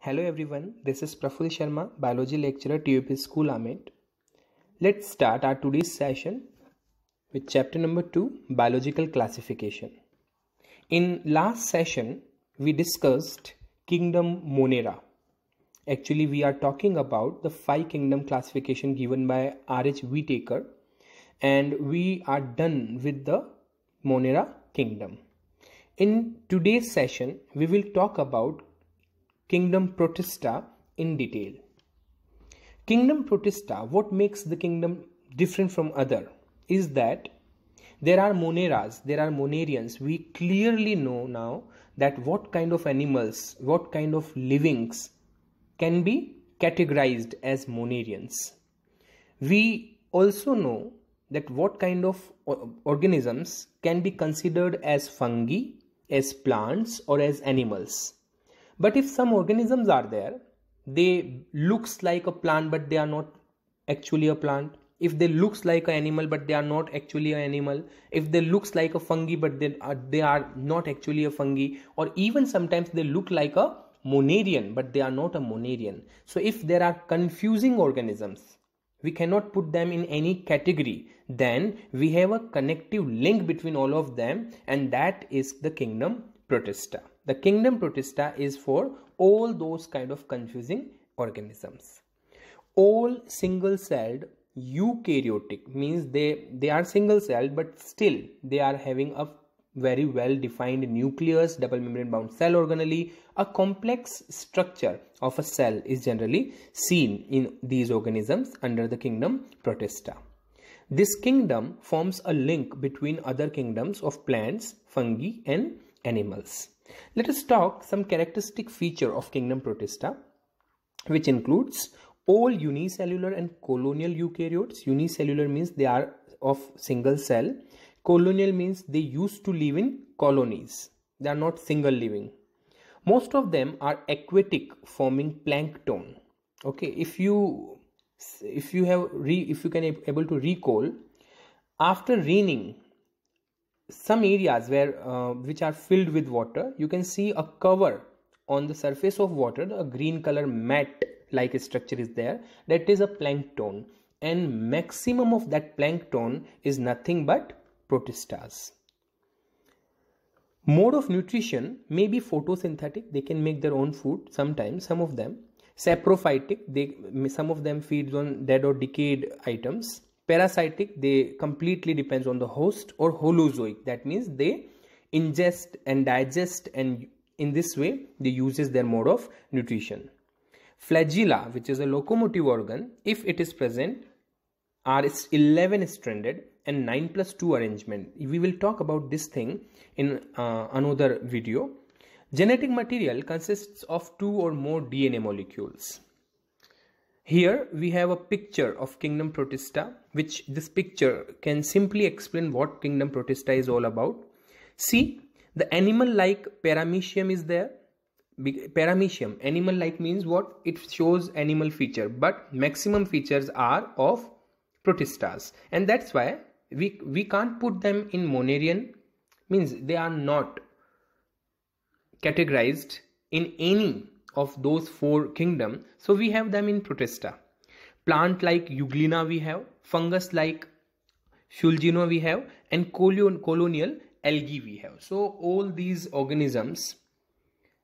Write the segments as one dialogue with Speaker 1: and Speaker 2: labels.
Speaker 1: Hello everyone, this is Praful Sharma, Biology Lecturer, TUP School Amet. Let's start our today's session with chapter number 2, Biological Classification. In last session, we discussed kingdom Monera. Actually, we are talking about the 5 kingdom classification given by R.H. Whitaker, and we are done with the Monera kingdom. In today's session, we will talk about Kingdom Protista in detail. Kingdom Protista, what makes the kingdom different from other is that there are Moneras, there are Monerians. We clearly know now that what kind of animals, what kind of livings can be categorized as Monerians. We also know that what kind of organisms can be considered as fungi, as plants, or as animals. But if some organisms are there, they looks like a plant but they are not actually a plant. If they looks like an animal but they are not actually an animal. If they looks like a fungi but they are not actually a fungi. Or even sometimes they look like a Monerian but they are not a Monerian. So if there are confusing organisms, we cannot put them in any category. Then we have a connective link between all of them, and that is the kingdom Protista. The kingdom Protista is for all those kind of confusing organisms. All single-celled eukaryotic means they are single-celled but still they are having a very well-defined nucleus, double membrane bound cell organelle. A complex structure of a cell is generally seen in these organisms under the kingdom Protista. This kingdom forms a link between other kingdoms of plants, fungi and animals. Let us talk some characteristic feature of kingdom Protista, which includes all unicellular and colonial eukaryotes. Unicellular means they are of single cell. Colonial means they used to live in colonies. They are not single living. Most of them are aquatic, forming plankton. Okay, if you can able to recall, after raining, some areas where which are filled with water, you can see a cover on the surface of water, a green color mat like structure is there. That is a plankton, and maximum of that plankton is nothing but Protistas. Mode of nutrition may be photosynthetic. They can make their own food sometimes, some of them. Saprophytic, some of them feeds on dead or decayed items. Parasitic, they completely depends on the host. Or holozoic, that means they ingest and digest, and in this way they uses their mode of nutrition. Flagella, which is a locomotive organ, if it is present, are 11 stranded and 9+2 arrangement. We will talk about this thing in another video. Genetic material consists of 2 or more DNA molecules. Here we have a picture of kingdom Protista, which this picture can simply explain what kingdom Protista is all about. See, the animal-like paramecium is there. Paramecium, animal-like means what? It shows animal feature, but maximum features are of Protistas, and that's why we can't put them in Monerian, means they are not categorized in any of those 4 kingdoms, so we have them in Protista. Plant like Euglena we have, fungus like Fulgino we have, and colonial algae we have. So all these organisms,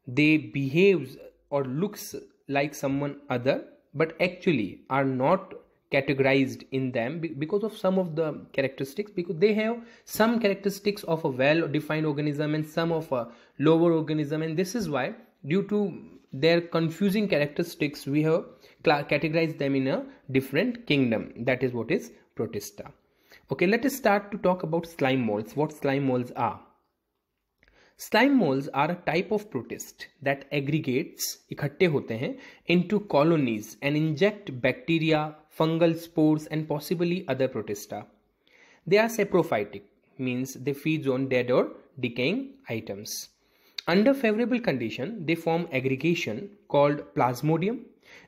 Speaker 1: they behave or looks like someone other, but actually are not categorized in them because of some of the characteristics, because they have some characteristics of a well-defined organism and some of a lower organism, and this is why, due to their confusing characteristics, we have categorized them in a different kingdom. That is what is Protista. Okay, let us start to talk about slime molds. What slime molds are? Slime molds are a type of protist that aggregates, इकट्ठे होते हैं, into colonies and inject bacteria, fungal spores and possibly other Protista. They are saprophytic, means they feed on dead or decaying items. Under favorable condition, they form aggregation called plasmodium,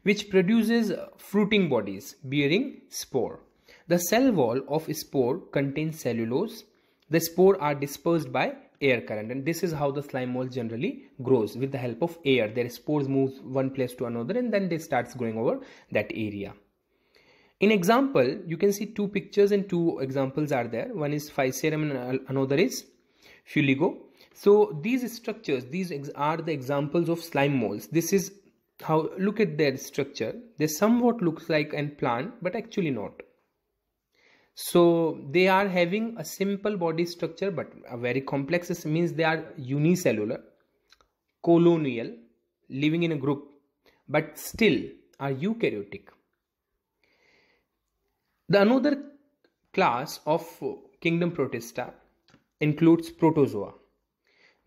Speaker 1: which produces fruiting bodies bearing spore. The cell wall of spore contains cellulose. The spore are dispersed by air current, and this is how the slime mold generally grows, with the help of air. Their spores move one place to another and then they starts growing over that area. In example, you can see two pictures and two examples are there. One is Physarum and another is Fuligo. So these structures, these are the examples of slime molds. This is how, look at their structure. They somewhat looks like a plant, but actually not. So they are having a simple body structure, but a very complex. This means they are unicellular, colonial, living in a group, but still are eukaryotic. The another class of kingdom Protista includes protozoa.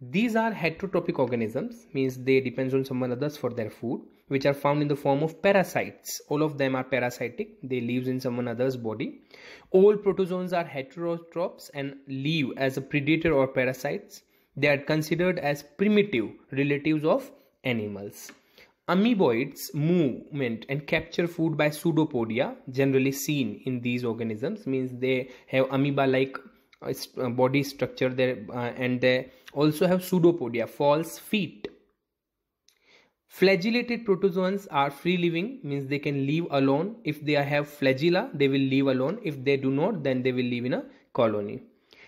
Speaker 1: These are heterotrophic organisms, means they depend on someone others for their food, which are found in the form of parasites. All of them are parasitic. They live in someone other's body. All protozoans are heterotrophs and live as a predator or parasites. They are considered as primitive relatives of animals. Amoeboids movement and capture food by pseudopodia, generally seen in these organisms, means they have amoeba-like body structure there, and they also have pseudopodia, false feet. Flagellated protozoans are free living, means they can live alone. If they have flagella, they will live alone. If they do not, then they will live in a colony.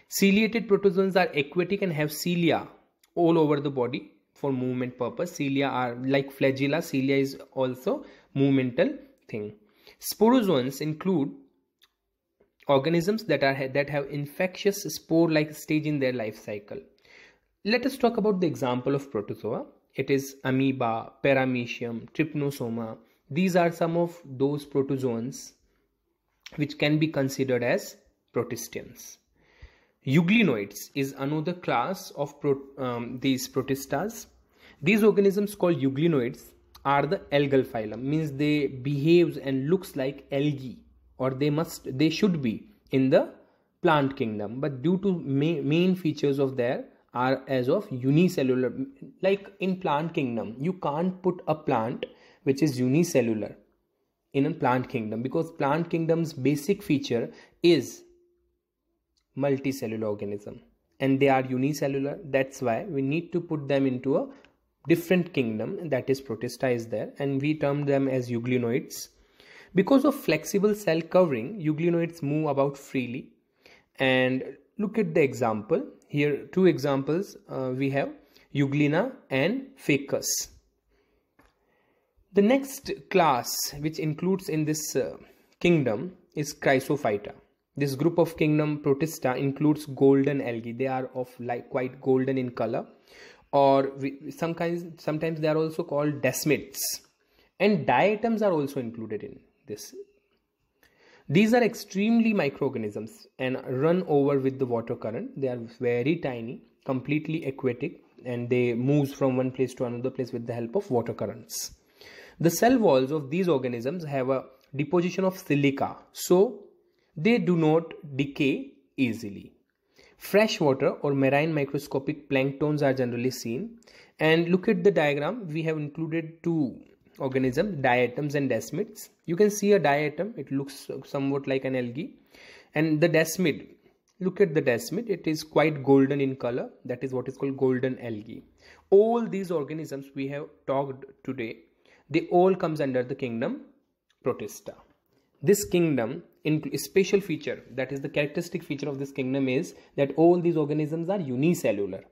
Speaker 1: Ciliated protozoans are aquatic and have cilia all over the body for movement purpose. Cilia are like flagella. Cilia is also movemental thing. Sporozoans include organisms that have infectious spore-like stage in their life cycle. Let us talk about the example of protozoa. It is amoeba, paramecium, trypanosoma. These are some of those protozoans which can be considered as protistians. Euglenoids is another class of these protistas. These organisms called euglenoids are the algal phylum, means they behave and looks like algae, or they should be in the plant kingdom, but due to main features of their are as of unicellular. Like in plant kingdom, you can't put a plant which is unicellular in a plant kingdom, because plant kingdom's basic feature is multicellular organism and they are unicellular. That's why we need to put them into a different kingdom, that is Protista is there, and we term them as euglenoids. Because of flexible cell covering, euglenoids move about freely. And look at the example here. Two examples we have Euglena and Ficus. The next class which includes in this kingdom is Chrysophyta. This group of kingdom Protista includes golden algae. They are of like quite golden in color, or sometimes they are also called desmids, and diatoms are also included in this. These are extremely microorganisms and run over with the water current. They are very tiny, completely aquatic, and they move from one place to another place with the help of water currents. The cell walls of these organisms have a deposition of silica, so they do not decay easily. Freshwater or marine microscopic planktons are generally seen. And look at the diagram. We have included two organisms, diatoms and desmids. You can see a diatom, it looks somewhat like an algae, and the desmid, look at the desmid, it is quite golden in color. That is what is called golden algae. All these organisms we have talked today, they all comes under the kingdom Protista. This kingdom, a special feature, that is the characteristic feature of this kingdom, is that all these organisms are unicellular.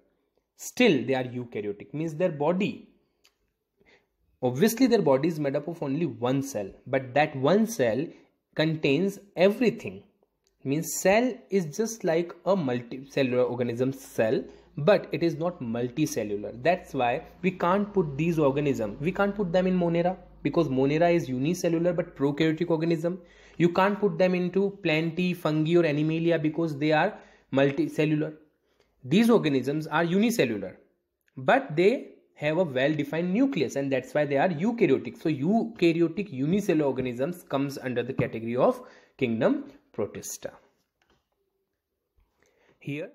Speaker 1: Still they are eukaryotic, means their body, obviously their body is made up of only one cell, but that one cell contains everything. Means cell is just like a multicellular organism's cell, but it is not multicellular. That's why we can't put these organisms, we can't put them in Monera, because Monera is unicellular but prokaryotic organism. You can't put them into Plantae, fungi or Animalia because they are multicellular. These organisms are unicellular, but they have a well-defined nucleus, and that's why they are eukaryotic. So eukaryotic unicellular organisms comes under the category of kingdom Protista. Here